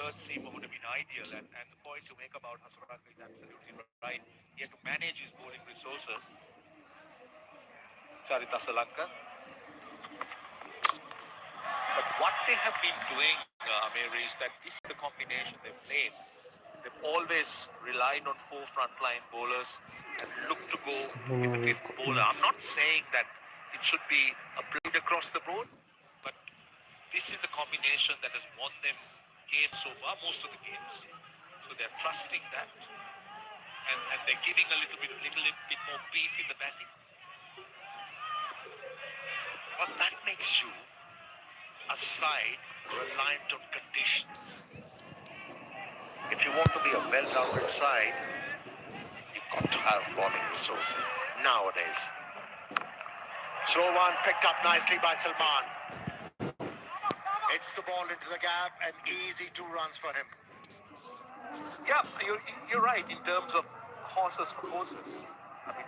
third seamer would have been ideal. And the point you make about Hasaranga is absolutely right. He had to manage his bowling resources. Charita Salanka. But what they have been doing, Amir, is that this is the combination they've played. They've always relied on four frontline bowlers and looked to go with the fifth bowler. I'm not saying that it should be applied across the board, but this is the combination that has won them games so far, most of the games. So they're trusting that, and they're giving a little bit more beef in the batting. But that makes you a side reliant on conditions. If you want to be a well-rounded side, you've got to have bowling resources nowadays. Slow one picked up nicely by Salman. Hits the ball into the gap and easy 2 runs for him. Yeah, you're right in terms of horses for courses. I mean,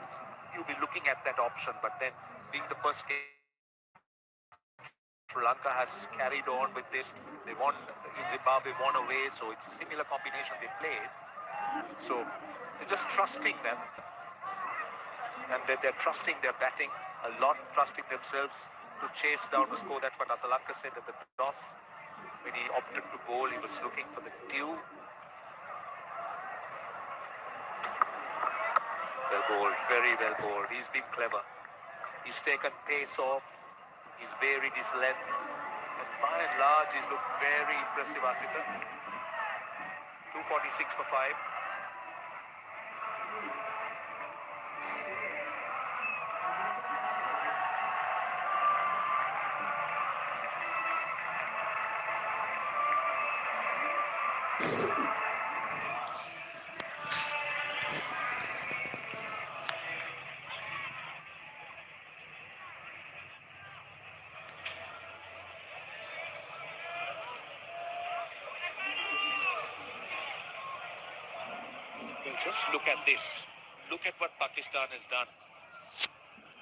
you'll be looking at that option, but then being the first game, Sri Lanka has carried on with this. They won in Zimbabwe, won away, so it's a similar combination they played. So they're just trusting them, and they're trusting their batting a lot, trusting themselves to chase down the score. That's what Asalanka said at the toss. When he opted to bowl, he was looking for the dew. Well bowled, very well bowled. He's been clever. He's taken pace off. He's varied his length. And by and large, he's looked very impressive, Asita. 246 for 5. Just look at this. Look at what Pakistan has done.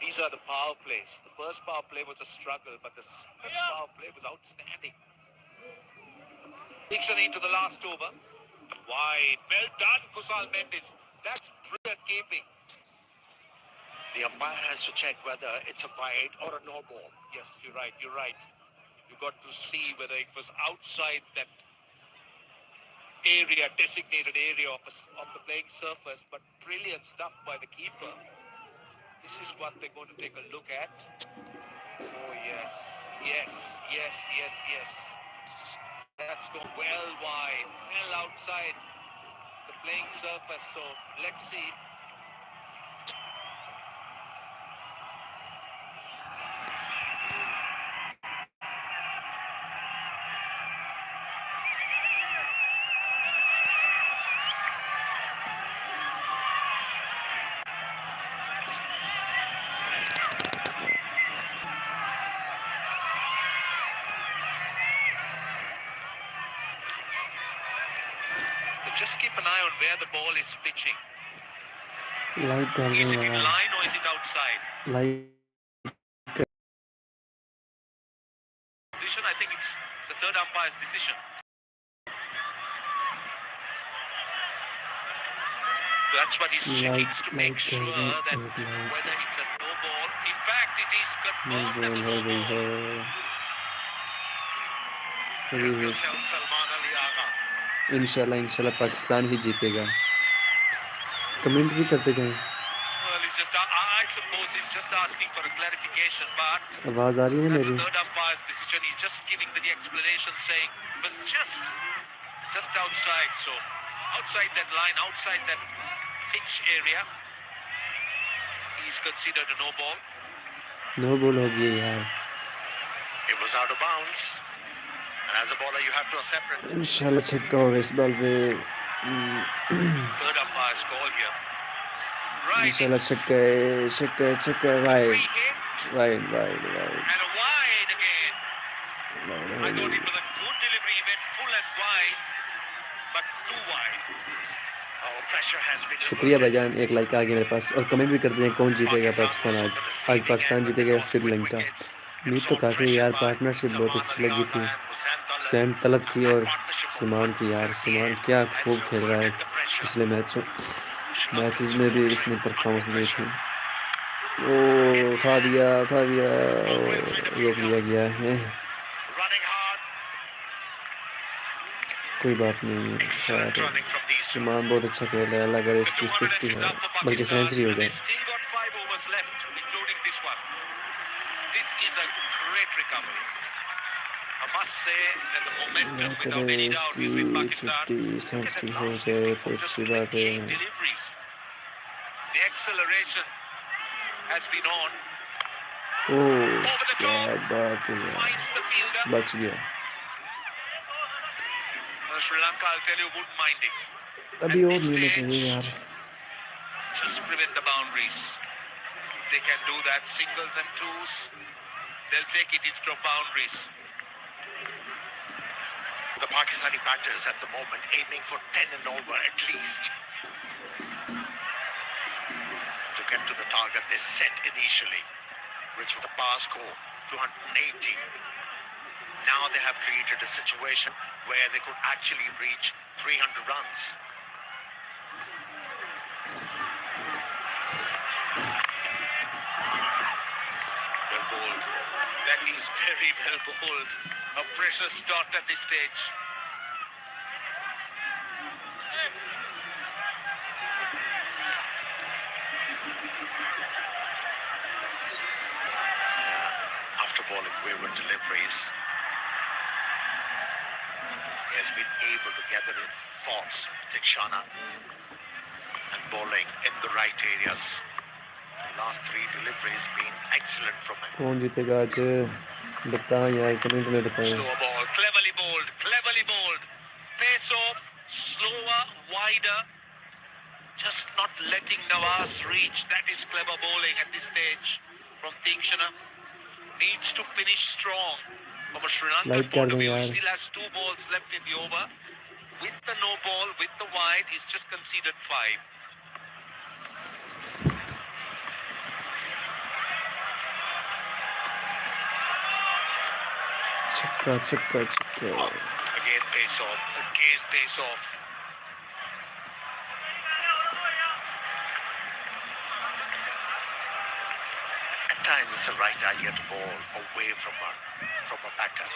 These are the power plays. The first power play was a struggle, but the second power play was outstanding. Dixon into the last over. Wide. Well done, Kusal Mendes. That's brilliant keeping. The umpire has to check whether it's a wide or a no ball. Yes, you're right. You're right. You got to see whether it was outside that area, designated area of the playing surface, but brilliant stuff by the keeper. This is what they're going to take a look at. Oh yes, yes, yes, yes, yes. That's gone well wide, well outside the playing surface. So let's see. Just keep an eye on where the ball is pitching. Is it in line or is it outside? Decision, I think it's the third umpire's decision. That's what he's checking to make sure that whether it's a no ball. In fact, it is confirmed as a no ball. Help yourself, Salman Ali Agha. इंशाल्लाह पाकिस्तान ही जीतेगा. Comment भी करते जाएं. Well, he's just, I suppose he's just asking for a clarification, but आवाज आ रही है ना that's मेरी? the third umpire's decision. He's just giving the explanation, saying it was just outside. So outside that line, outside that pitch area, he's considered a no ball. No ball हो गया यार. It was out of bounds. And as a bowler, you have to accept it. इंशाल्लाह छक्का होगा इस ball पे. Third umpire's call here. Right. इंशाल्लाह छक्का है. Wide. And a wide again. I thought it was a good delivery. He went full and wide, but too wide. Pressure has been. शुक्रिया भाईजान, एक लाइक आ गया मेरे पास. और कमेंट भी कर दें कौन जीतेगा पाकिस्तान आज. आज पाकिस्तान जीतेगा श्रीलंका. उम्मीद तो काफ़ी यार, पार्टनरशिप बहुत अच्छी लगी थी. color सैंड तलब की and और partnership of सलमान की यार as the सलमान end क्या has खूब खेल रहा है averted the pressure. पिछले Sri मैचेस Lankans में भी faltering इसने परफॉर्मेंस under दी थी pressure. ओ In the उठा end, दिया a ओ well-played रोक fielder लिया गया है running hard, कोई बात नहीं excellent खैर running from these two. Salman बहुत अच्छा खेल रहा है अल्लाह करे The इसकी 200 50 entries है up for बल्कि Pakistan, सेंचुरी हो and they जाए still got 5 overs left, including this one. This is a great recovery. I must say that the momentum, Allah without करे any doubt, is इसकी with Pakistan. 50 Look at century that हो last जाए 50 तो for just अच्छी बात 28 है deliveries. The acceleration has been on. O Over the क्या top, बात है यार finds the fielder. बच गया Sri Lanka, I'll tell you, wouldn't mind it. अभी At और this नहीं होना चाहिए stage, यार just prevent the boundaries. They can do that, singles and twos. They'll take it into the boundaries. The Pakistani batters at the moment aiming for 10 and over at least to get to the target they set initially, which was a par score, 280. Now they have created a situation where they could actually reach 300 runs. Well bowled. That is very well bowled. A precious dot at this stage. After bowling wayward deliveries, he has been able to gather his thoughts, Dikshana, and bowling in the right areas. The last 3 deliveries been excellent from him. कौन जीतेगा आज बताएं यार comment में बताएं Slower ball, cleverly bowled, cleverly bowled. Face off, slower, wider. Just not letting Nawaz reach. That is clever bowling at this stage from Tikshana. Needs to finish strong. From a Sri Lankan Like point of कर दें view, he यार still has 2 balls left in the over. With the no ball, with the wide, he's just conceded 5. छक्का छक्का छक्का Again pace off, again pace off. At times it's a right idea to bowl away from a batter.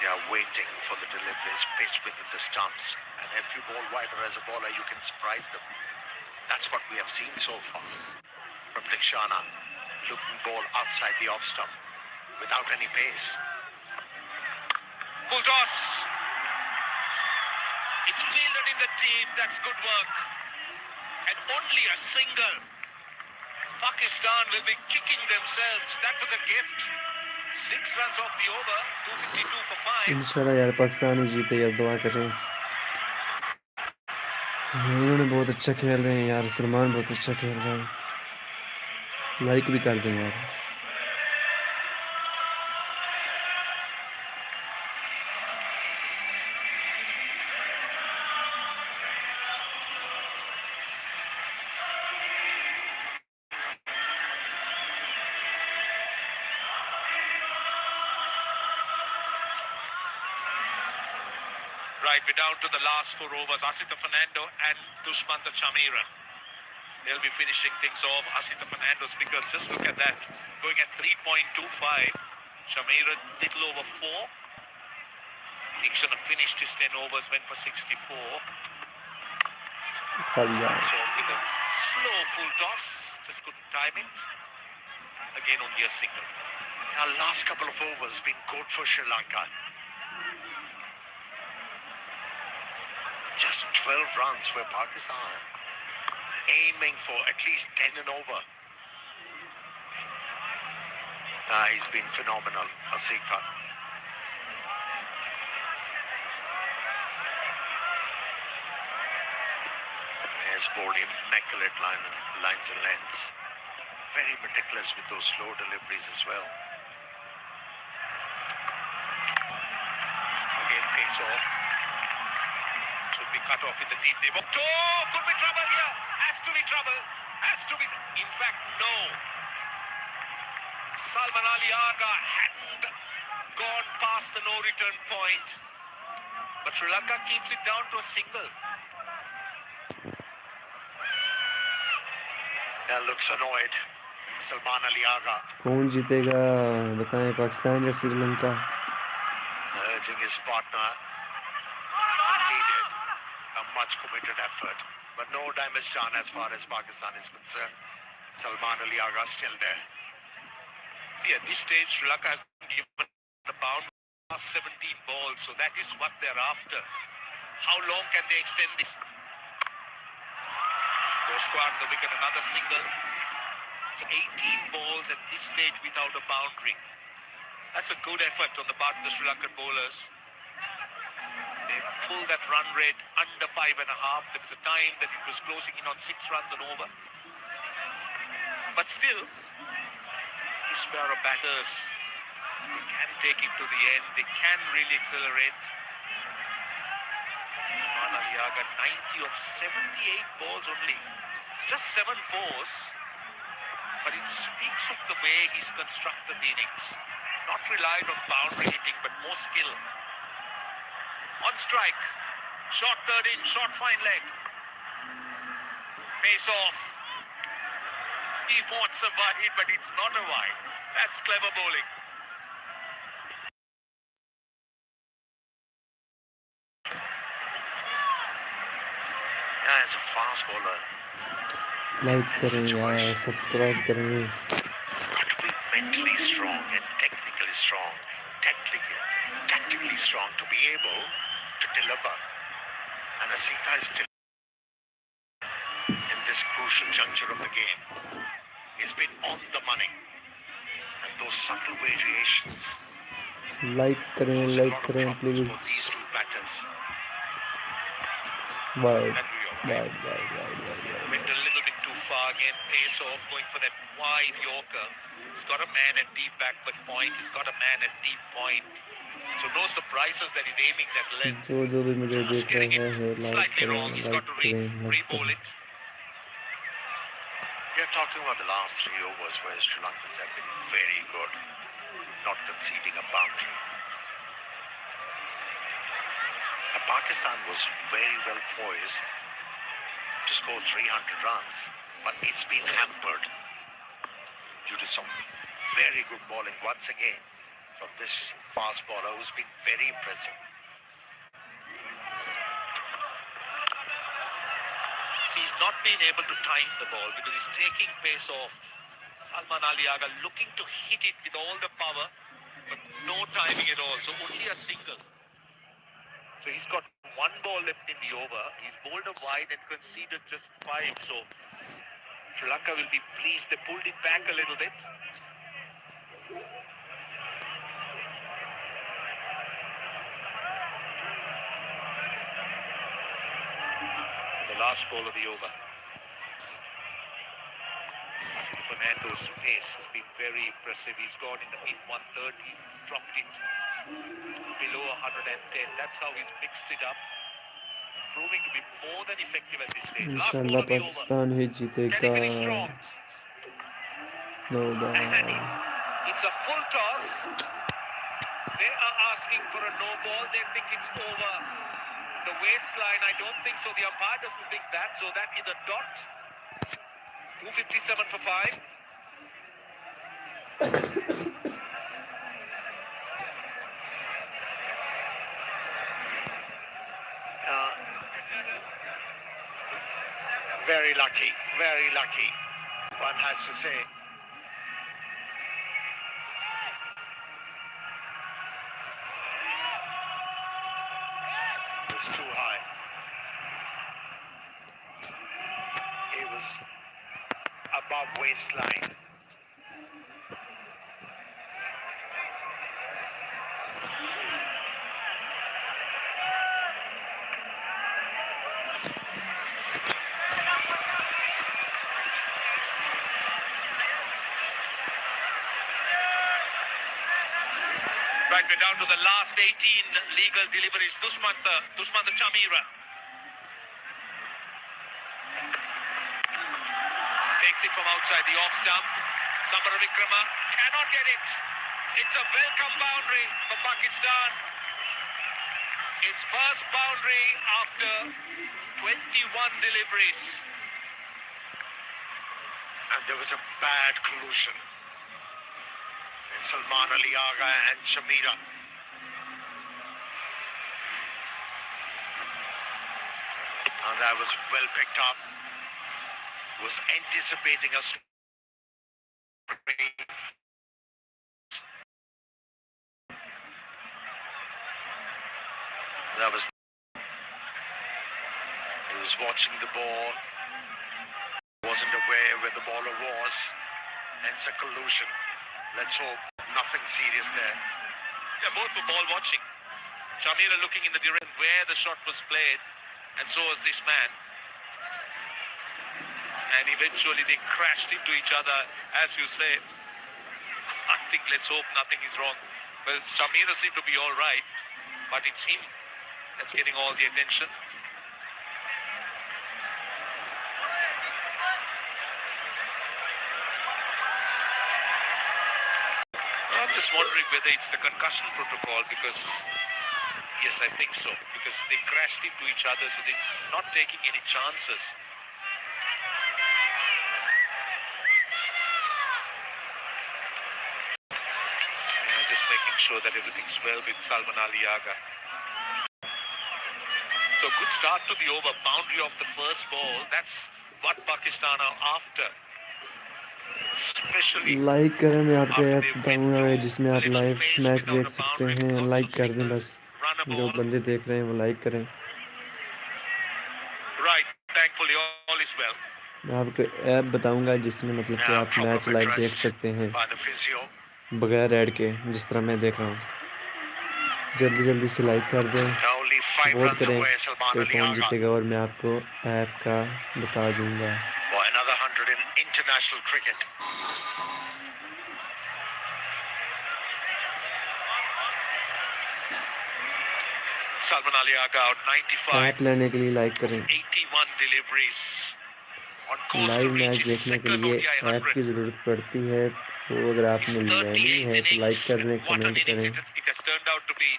They are waiting for the deliveries pitched within the stumps. And if you bowl wider as a bowler, you can surprise them. That's what we have seen so far from Dikshana, looking ball outside the off stump without any pace. Full toss. It's fielded in the deep. That's good work. And only a single. Pakistan will be kicking themselves. That was a gift. 6 runs off the over. 252 for 5. इंशाल्लाह यार पाकिस्तान ही जीतेगा दुआ करें इन्होंने बहुत अच्छा खेल रहे हैं यार सलमान बहुत अच्छा खेल रहा है लाइक भी कर दें यार Right, we're down to the last 4 overs. Asita Fernando and Dushmanta Chamira. They'll be finishing things off. Asita Fernando's figures, just look at that. Going at 3.25. Chamira, little over 4. Tikshana finished his 10 overs, went for 64. उठा दिया So with a slow full toss, just couldn't time it. Again, only a single. Our last couple of overs been good for Sri Lanka. Just 12 runs where Pakistan aiming for at least 10 and over. He's been phenomenal, Asika. He has bowled immaculate lines and lengths. Very meticulous with those slow deliveries as well. Again, pace off. Should be cut off in the deep. Oh, could be trouble here. Has to be trouble. Has to be. In fact, no. Salman Ali Aga hadn't gone past the no-return point. But Sri Lanka keeps it down to a single. Looks annoyed. Salman Ali Agha कौन जीतेगा बताएं, पाकिस्तान या Sri Lanka? urging his partner. Needed a much committed effort, but no damage done as far as Pakistan is concerned. Salman Ali Agha still there. See, at this stage, Sri Lanka has been given a bound last 17 balls, so that is what they're after. How long can they extend this? Go square on the wicket, another single. So 18 balls at this stage without a boundary. That's a good effort on the part of the Sri Lankan bowlers. They pulled that run rate under 5.5. There was a time that it was closing in on 6 runs and over. But still, this pair of batters, they can take it to the end. They can really accelerate. Manaliaga 90 of 78 balls only. Just 7 fours. But it speaks of the way he's constructed the innings. Not relied on boundary hitting, but more skill. On strike. Short third in, short fine leg. Pace off. He wants a wide, but it's not a wide. That's clever bowling. Yeah, it's a fast bowler. Like करें यार, subscribe करें. Got to be mentally strong and technically strong, tactically strong to be able to deliver. And Asika is still in this crucial juncture of the game. He's been on the money. And those subtle variations. Like करें, pose a like lot of करें problems please. for these two batters. Wide That will be all right. Wide wide wide wide. Went a little bit too far again. Pace off, going for that wide Yorker. He's got a man at deep backward point. He's got a man at deep point. So no surprises that he's aiming that length. जो भी मुझे Just देख getting रहा it है like slightly करें, wrong. He's like got to करें, like re-bowl करें. it. We are talking about the last 3 overs where Sri Lankans have been very good, not conceding a boundary. And Pakistan was very well poised to score 300 runs, but it's been hampered due to some very good bowling once again from this fast bowler who's been very impressive. See, he's not been able to time the ball because he's taking pace off. Salman Ali Agha looking to hit it with all the power, but no timing at all. So only a single. So he's got 1 ball left in the over. He's bowled a wide and conceded just 5. So Sri Lanka will be pleased. They pulled it back a little bit. The last ball of the over. Asith Fernando's pace has been very impressive. He's gone in the mid-130s. He's dropped it below 110. That's how he's mixed it up. Proving to be more than effective at this stage. Last ball इंशाल्लाह of the over. Pakistan ही Can जीतेगा. he finish strong? No And ball. it's a full toss. They are asking for a no ball. They think it's over the waistline. I don't think so. The umpire doesn't think that. So that is a dot. 257 for 5. Very lucky, very lucky, one has to say. It was too high. It was above waistline. Right, we're down to the last 18 legal deliveries. Dushmantha Chamira takes it from outside the off stump. Samara Vikrama cannot get it. It's a welcome boundary for Pakistan. Its first boundary after 21 deliveries. And there was a bad collusion. Salman Ali Agha and Shamira. And that was well picked up. Was anticipating a straight. That was. He was watching the ball. Wasn't aware where the baller was. Hence a collusion. Let's hope nothing serious there. Yeah, both were ball watching. Shamira looking in the direction where the shot was played, and so was this man. And eventually they crashed into each other, as you say. I think let's hope nothing is wrong. Well, Shamira seemed to be all right, but it's him that's getting all the attention. I'm just wondering whether it's the concussion protocol, because yes, I think so, because they crashed into each other, so they're not taking any chances. Just making sure that everything's well with Salman Ali Agha. So good start to the over. Boundary of the first ball. That's what Pakistan are after. Especially like करें, मैं आपको after app they went बताऊंगा through जिसमें a आप little live phase match without देख a सकते boundary, हैं। lots like of कर दें singles, बस, run a जो ball. बंदे देख रहे हैं वो लाइक करें। Right, thankfully all is well. मैं आपको ऐप बताऊंगा जिसमें मतलब कि आप Proper मैच bed लाइव देख rest सकते हैं by the physio. बगैर ऐड के, जिस तरह मैं देख रहा हूँ। जल्दी जल्दी से लाइक कर दें, Only 5 वोट runs करें away, Salman कि Ali कौन Agha. जीतेगा, और मैं आपको ऐप का बता दूंगा। For another 100 in international cricket. Salman Ali Agha out 95 app लेने के लिए लाइक of करें। 81 deliveries. On course to live reach match his देखने के second लिए ODI ऐप 100. की ज़रूरत पड़ती है, तो अगर His आपने लेनी 38th है तो innings, लाइक कर दें, and what an comment innings करें। it has turned out to be.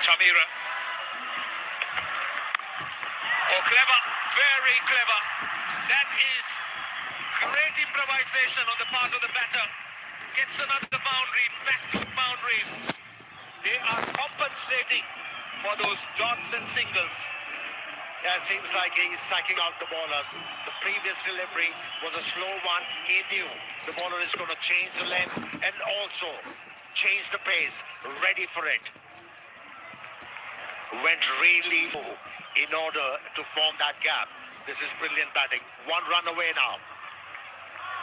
Shamira. Oh, clever, very clever. That is great improvisation on the part of the batter. Gets another boundary, back-to-back boundaries. They are compensating for those dots and singles. Yeah, seems like he's sacking out the bowler. The previous delivery was a slow one. He knew the bowler is going to change the length and also change the pace. Ready for it. Went really low in order to form that gap. This is brilliant batting. 1 run away now.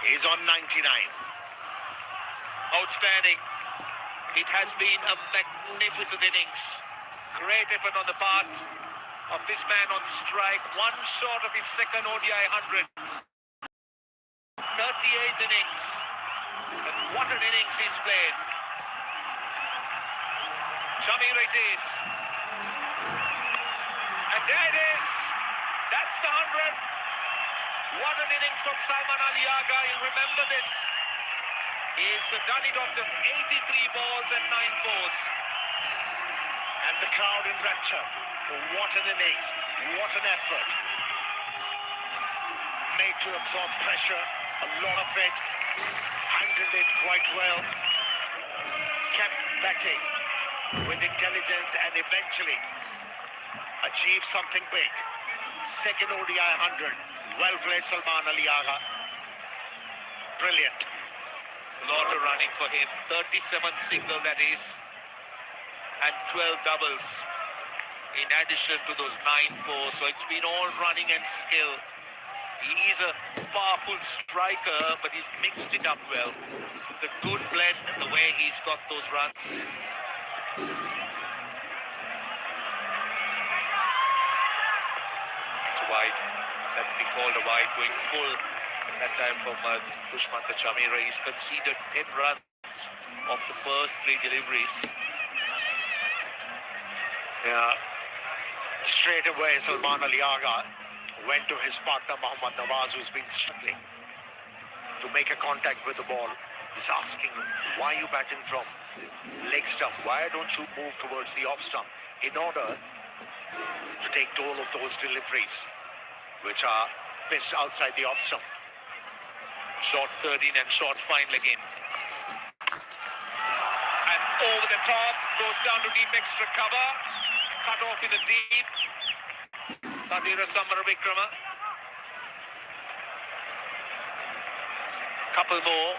He's on 99. Outstanding. It has been a magnificent innings. Great effort on the part of this man on strike. One short of his second ODI 100. 38th innings. And what an innings he's played. Shamira it is. And there it is. That's the 100. What an innings from Salman Ali Agha. You'll remember this. He's done it off just 83 balls and 9 fours. And the crowd in rapture. What an innings. What an effort. Made to absorb pressure. A lot of it. Handled it quite well. Kept batting with intelligence and eventually achieved something big. Second ODI 100. Well played, Salman Ali Agha. Brilliant. Lot of running for him. 37 single, that is. And 12 doubles. In addition to those 9 fours. So it's been all running and skill. He's a powerful striker, but he's mixed it up well. It's a good blend the way he's got those runs. It's a wide. That would be called a wide, going full that time from Dushmantha Shamira. He's conceded 10 runs of the first 3 deliveries. Yeah. Straight away, Salman Ali Agha went to his partner Mohammad Nawaz, who's been struggling. to make a contact with the ball. He's asking, why are you batting from leg stump? Why don't you move towards the off stump in order to take toll of those deliveries which are pitched outside the off stump? Short 13 and short final again. And over the top, goes down to deep extra cover. Cut off in the deep. Sadira Samaravikrama. Couple more.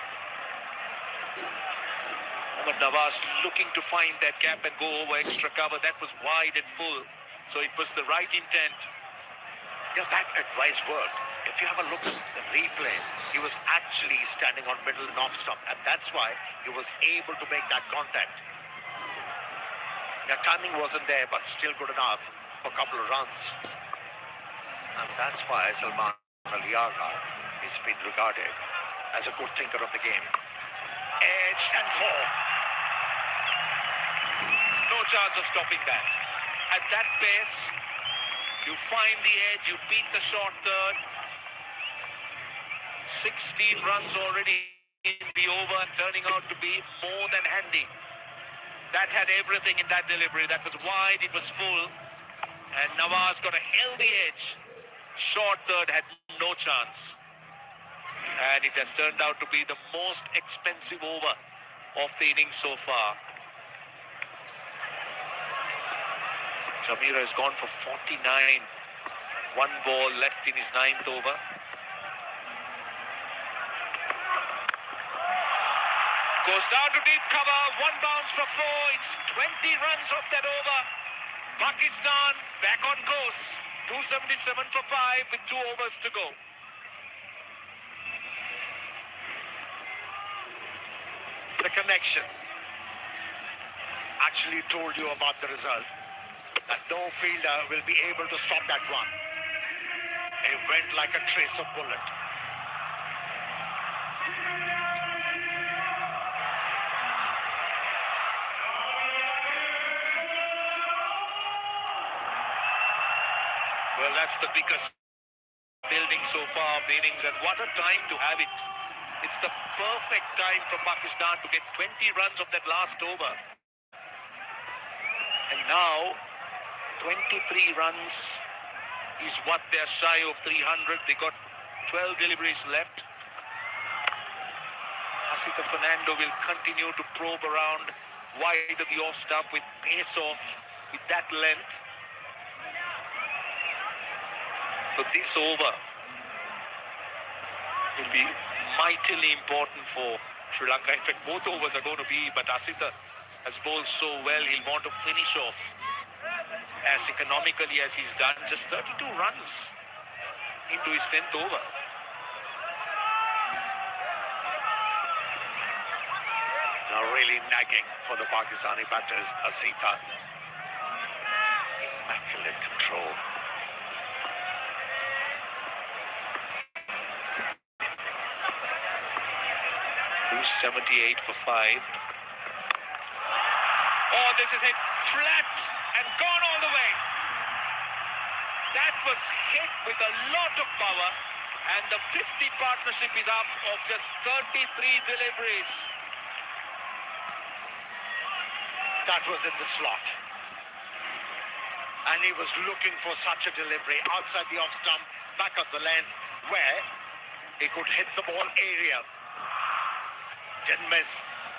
Mohammad Nawaz looking to find that gap and go over extra cover. That was wide and full. So it was the right intent. Yeah, that advice worked. If you have a look at the replay, he was actually standing on middle and off stump, and that's why he was able to make that contact. The timing wasn't there, but still good enough for a couple of runs. And that's why Salman Aliaga has been regarded as a good thinker of the game. Edge and four. No chance of stopping that. At that pace, you find the edge, you beat the short third. 16 runs already in the over, turning out to be more than handy. That had everything in that delivery. That was wide, it was full. And Nawaz got a healthy edge. Short third had no chance. And it has turned out to be the most expensive over of the innings so far. Chameera has gone for 49. One ball left in his 9th over. Goes down to deep cover. One bounce for 4. It's 20 runs off that over. Pakistan back on course. 277 for 5 with 2 overs to go. The connection actually told you about the result. That no fielder will be able to stop that one. It went like a trace of bullet. Well, that's the biggest building so far of the innings, and what a time to have it. It's the perfect time for Pakistan to get 20 runs of that last over. And now, 23 runs is what they're shy of 300. They got 12 deliveries left. Asita Fernando will continue to probe around wide of the off stump with pace off, with that length. So this over will be mightily important for Sri Lanka. In fact, both overs are going to be, but Asita has bowled so well, he'll want to finish off as economically as he's done. Just 32 runs into his 10th over. Now really nagging for the Pakistani batters. Asita, immaculate control. 278 for 5. Oh, this is hit flat and gone all the way. That was hit with a lot of power, and the 50 partnership is up of just 33 deliveries. That was in the slot. And he was looking for such a delivery outside the off stump, back of the length, where he could hit the ball area. Didn't miss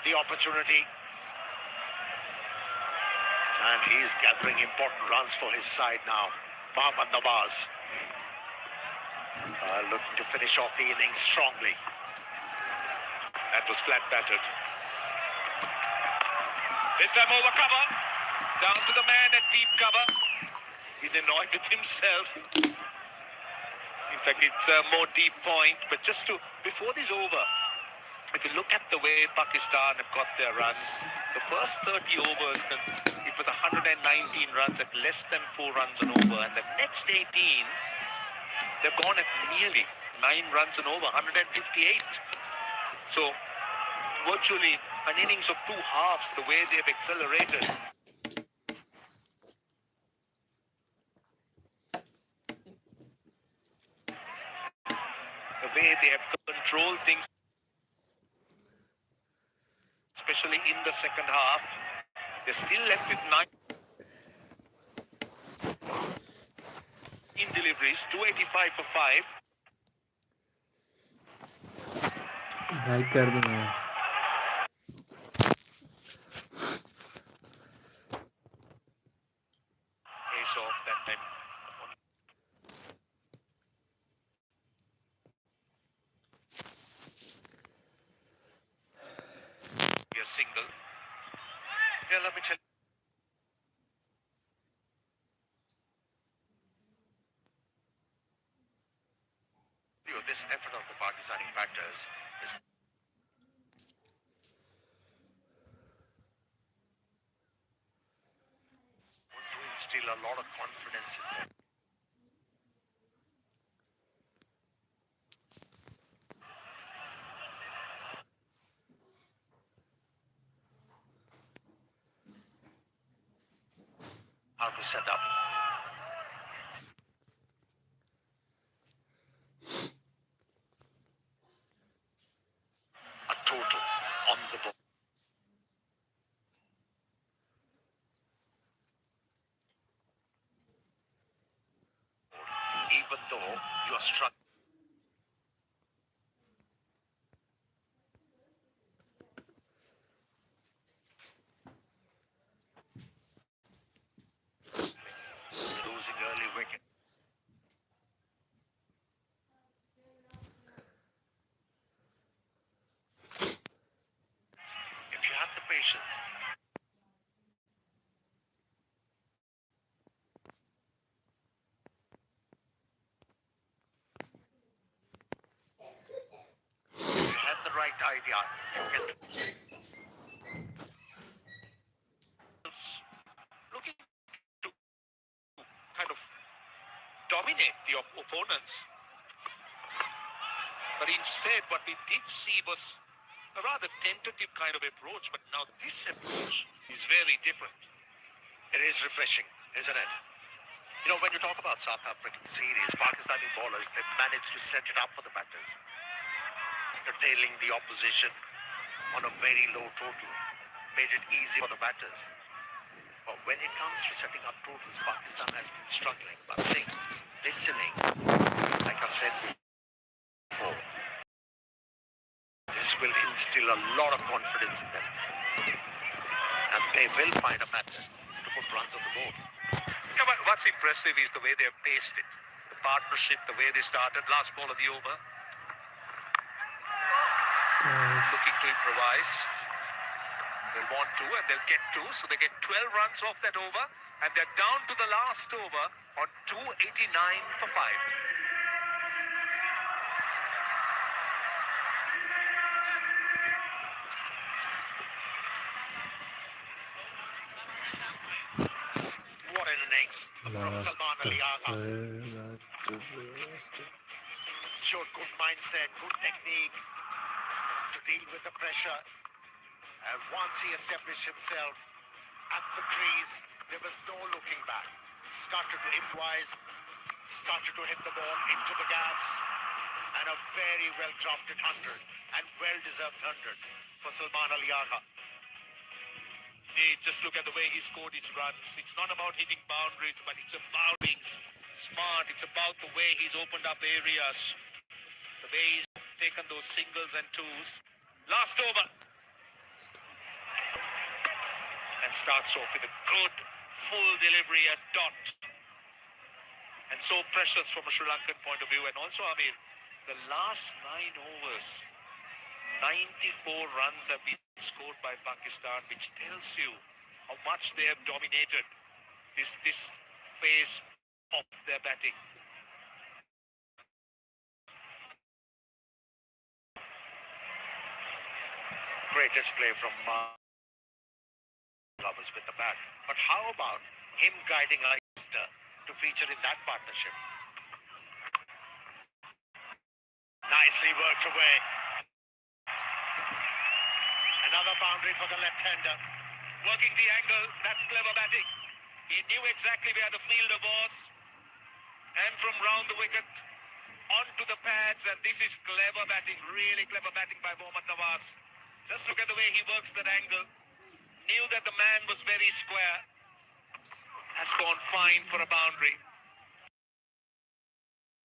the opportunity. And he's gathering important runs for his side now. Mohammad Nawaz looking to finish off the innings strongly. That was flat batted. This time over cover. Down to the man at deep cover. He's annoyed with himself. In fact, it's a more deep point. But just to, before this over, if you look at the way Pakistan have got their runs, the first 30 overs, it was 119 runs at less than 4 runs an over. And the next 18, they've gone at nearly 9 runs an over, 158. So, virtually an innings of 2 halves, the way they've accelerated. The way they have control things, especially in the second half. They're still left with 9 deliveries, 285 for 5. Like कर देना यार Ace off that time. A single. Yeah, let me tell you, this effort of the Pakistani batters is going to instill a lot of confidence in them. How to set up. A total on the board. Even though you are struck. Losing early wicket. If you have the patience, if you have the right idea, you can. Looking to kind of dominate the opponents. But instead, what we did see was a rather tentative kind of approach. But now this approach is very different. It is refreshing, isn't it? You know, when you talk about South African series, Pakistani bowlers, they managed to set it up for the batters. Curtailing the opposition on a very low total made it easy for the batters. But when it comes to setting up totals, Pakistan has been struggling. But I think this innings, like I said before, this will instill a lot of confidence in them. And they will find a method to put runs on the board. Yeah, but what's impressive is the way they have paced it. The partnership, the way they started. Last ball of the over. Looking to improvise. They'll want to and they'll get to. So they get 12 runs off that over. And they're down to the last over on 289 for 5. What an innings from Salman Ali Agha. Showed good mindset, good technique to deal with the pressure. And once he established himself at the crease, there was no looking back. Started to improvise, started to hit the ball into the gaps, and a very well drafted 100 and well deserved 100 for Salman Ali Agha. Just look at the way he scored his runs. It's not about hitting boundaries, but it's about being smart. It's about the way he's opened up areas, the way he's taken those singles and twos. Last over. And starts off with a good full delivery at dot. And so precious from a Sri Lankan point of view. And also, Amir, the last 9 overs, 94 runs have been scored by Pakistan, which tells you how much they have dominated this phase of their batting. Great display from lovers with the bat. But how about him guiding Leicester to feature in that partnership? Nicely worked away. Another boundary for the left-hander. Working the angle, that's clever batting. He knew exactly where the fielder was. And from round the wicket, onto the pads, and this is clever batting, really clever batting by Mohammad Nawaz. Just look at the way he works that angle. Knew that the man was very square. Has gone fine for a boundary.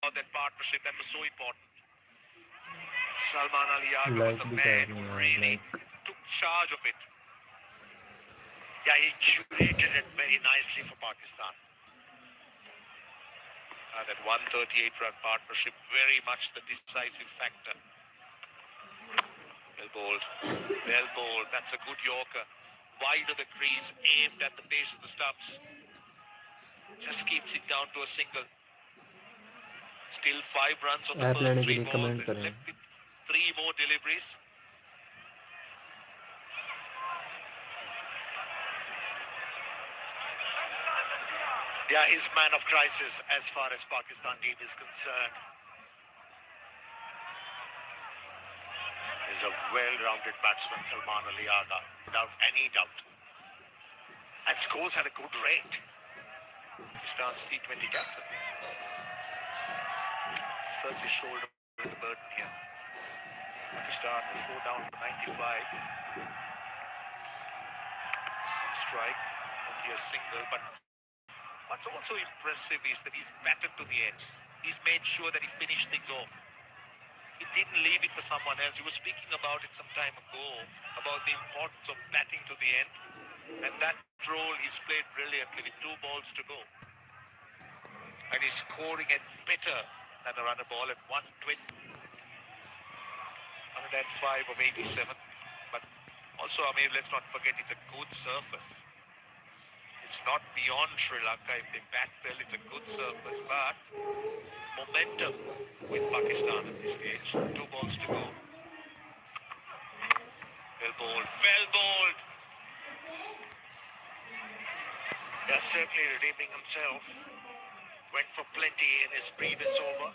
That partnership that was so important. Salman Ali Aga was the man who really took charge of it. Yeah, he curated it very nicely for Pakistan. That 138-run partnership, very much the decisive factor. Well bowled. Well bowled. That's a good Yorker. Wide of the crease, aimed at the base of the stumps. Just keeps it down to a single. Still 5 runs on the app first लेने के 3 लिए balls. Comment They've करें। left with 3 more deliveries. Yeah, he's man of crisis as far as Pakistan team is concerned. He's a well-rounded batsman, Salman Ali Aga, without any doubt. And scores at a good rate. Pakistan's T20 captain. Certainly shouldered the burden here. Pakistan 4 down to 95. On strike, only a single, but what's also impressive is that he's batted to the end. He's made sure that he finished things off. He didn't leave it for someone else. He was speaking about it some time ago, about the importance of batting to the end. And that role he's played brilliantly with 2 balls to go. And he's scoring it better than a runner ball at 105 of 87. But also, let's not forget, it's a good surface. It's not beyond Sri Lanka. If they bat well, it's a good surface. But momentum with Pakistan at this stage. 2 balls to go. Well bowled. Well bowled. Yeah, certainly redeeming himself. Went for plenty in his previous over.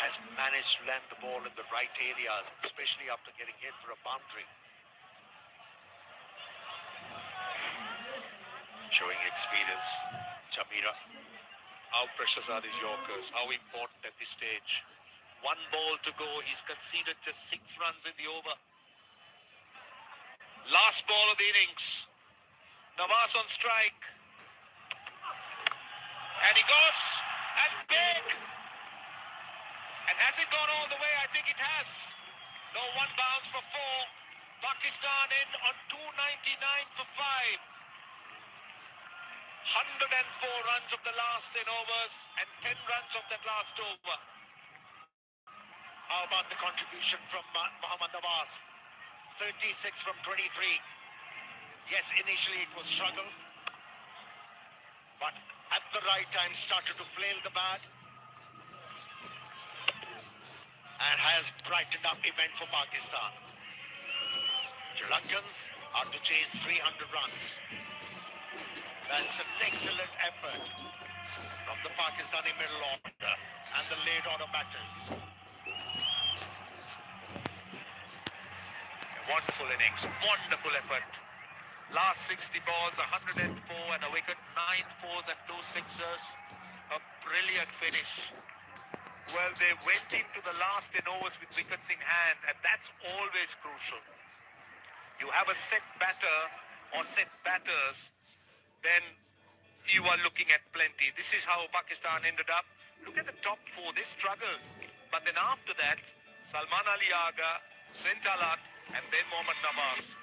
Has managed to land the ball in the right areas, especially after getting hit for a boundary. Showing experience, Chamira. How precious are these Yorkers? How important at this stage? 1 ball to go. He's conceded just 6 runs in the over. Last ball of the innings. Nawaz on strike. And he goes. And big. And has it gone all the way? I think it has. No, 1 bounce for 4. Pakistan in on 299 for 5. 104 runs of the last 10 overs and 10 runs of that last over. How about the contribution from Mohammad Nawaz? 36 from 23. Yes, initially it was struggle, but at the right time started to flail the bat and has brightened up event for Pakistan. Sri Lankans are to chase 300 runs. That's an excellent effort from the Pakistani middle order and the late order batters. Wonderful innings, wonderful effort. Last 60 balls, 104 and a wicket, 9 fours and 2 sixers. A brilliant finish. Well, they went into the last 10 overs with wickets in hand, and that's always crucial. You have a set batter or set batters, then you are looking at plenty. This is how Pakistan ended up. Look at the top 4, they struggled. But then after that, Salman Ali Aga, Sentalat, and then Mohammad Nawaz.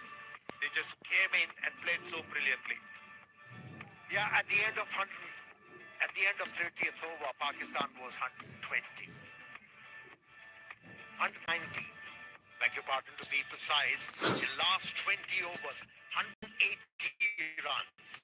They just came in and played so brilliantly. Yeah, at the end of 30th over, Pakistan was 120. 190. Beg your pardon, to be precise. In last 20 overs, 180 runs.